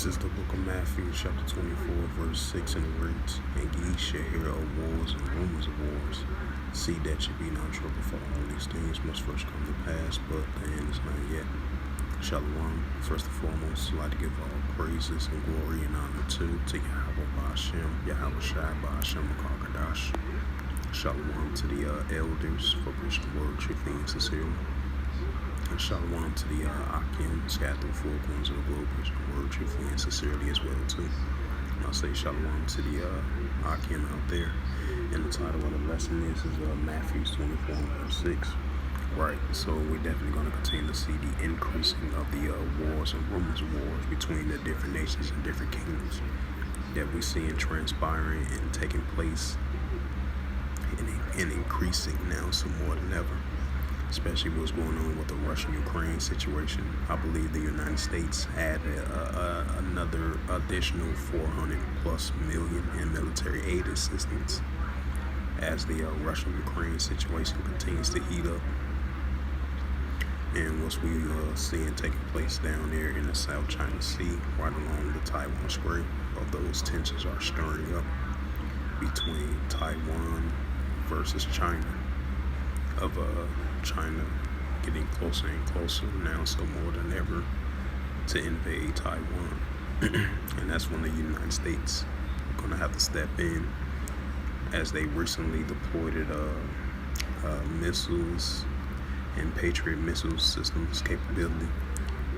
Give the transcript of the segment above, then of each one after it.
This is the book of Matthew, chapter 24, verse 6, and it reads, "And ye shall hear of wars and rumors of wars. See that ye be not troubled, for all these things must first come to pass, but the end is not yet." Shalom. First and foremost, I'd like to give all praises and glory and honor to Yahweh Ba'ashem, Yahweh Shai Ba'ashem Makakadash. Shalom to the elders for preaching the word truthfully and sincerely. And shalom to the Akim scattered through four corners of the globe, preaching the word truthfully and sincerely as well too. And I'll say shalom to the Akim out there. And the title of the lesson is Matthew 24 verse 6. Right, so we're definitely going to continue to see the increasing of the wars and rumors of wars between the different nations and different kingdoms that we're seeing transpiring and taking place and increasing now some more than ever, especially what's going on with the Russian-Ukraine situation. I believe the United States added another additional 400 plus million in military aid assistance as the Russian-Ukraine situation continues to heat up. And what we seeing taking place down there in the South China Sea, right along the Taiwan Strait, of those tensions are stirring up between Taiwan versus China, of China getting closer and closer now, so more than ever, to invade Taiwan. And that's when the United States are going to have to step in, as they recently deployed missiles and Patriot missile systems capability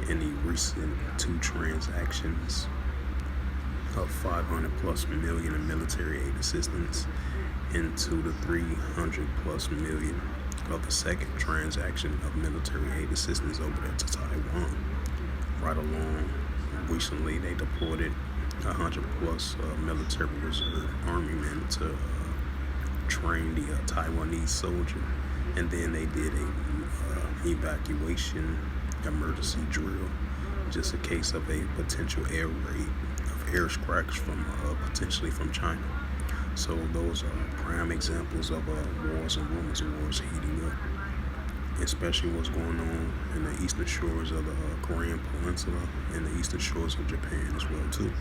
in the recent two transactions of 500 plus million in military aid assistance into the 300 plus million of the second transaction of military aid assistance over there to Taiwan. Right along, recently they deployed 100 plus military reserve army men to train the Taiwanese soldier, and then they did a evacuation emergency drill, just a case of a potential air raid of aircrafts from potentially from China. So those are prime examples of wars and rumors of wars heating up, especially what's going on in the eastern shores of the Korean Peninsula and the eastern shores of Japan as well too.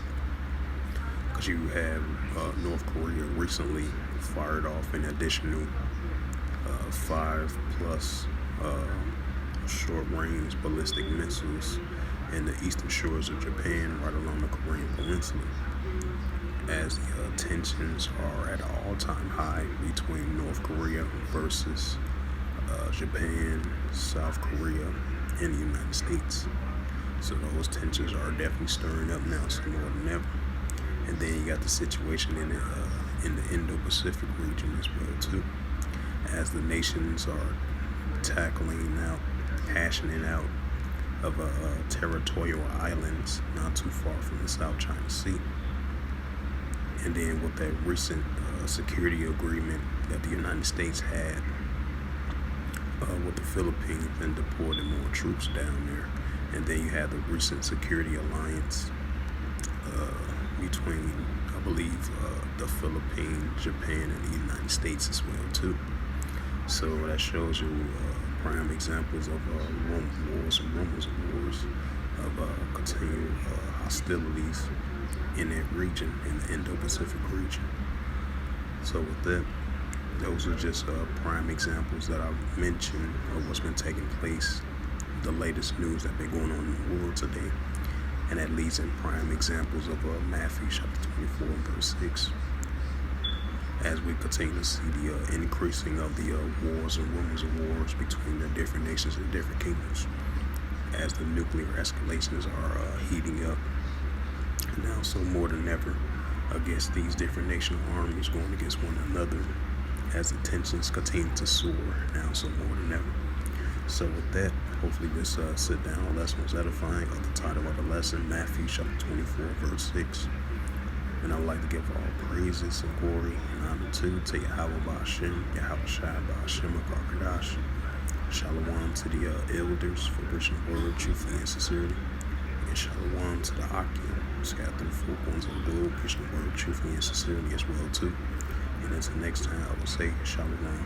Because you have North Korea recently fired off an additional 5 plus short-range ballistic missiles in the eastern shores of Japan, right along the Korean Peninsula, as the tensions are at an all-time high between North Korea versus Japan, South Korea, and the United States. So those tensions are definitely stirring up now, some more than ever. And then you got the situation in the Indo-Pacific region as well too, as the nations are hashing it out of territorial islands not too far from the South China Sea. And then with that recent security agreement that the United States had with the Philippines and deploying more troops down there. And then you had the recent security alliance between, I believe, the Philippines, Japan, and the United States as well too. So that shows you prime examples of wars and rumors of wars, of continued hostilities in that region, in the Indo-Pacific region. So with that, those are just prime examples that I mentioned of what's been taking place, the latest news that's been going on in the world today. And that leads in prime examples of Matthew chapter 24 verse 6. As we continue to see the increasing of the wars and rumors of wars between the different nations and different kingdoms, as the nuclear escalations are heating up now, so more than ever, against these different national armies going against one another, as the tensions continue to soar now, so more than ever. So with that, hopefully this sit-down lesson was edifying. Of the title of the lesson, Matthew chapter 24 verse 6. And I would like to give all praises and glory and honor to Yahweh Ba'ashem, Yahweh Shai Ba'ashem Makakadash. Shalom to the elders for preaching the word truthfully and sincerely. And shalom to the Akim scattered through four corners of the globe, preaching the word truthfully and sincerely as well too. And until next time, I will say shalom.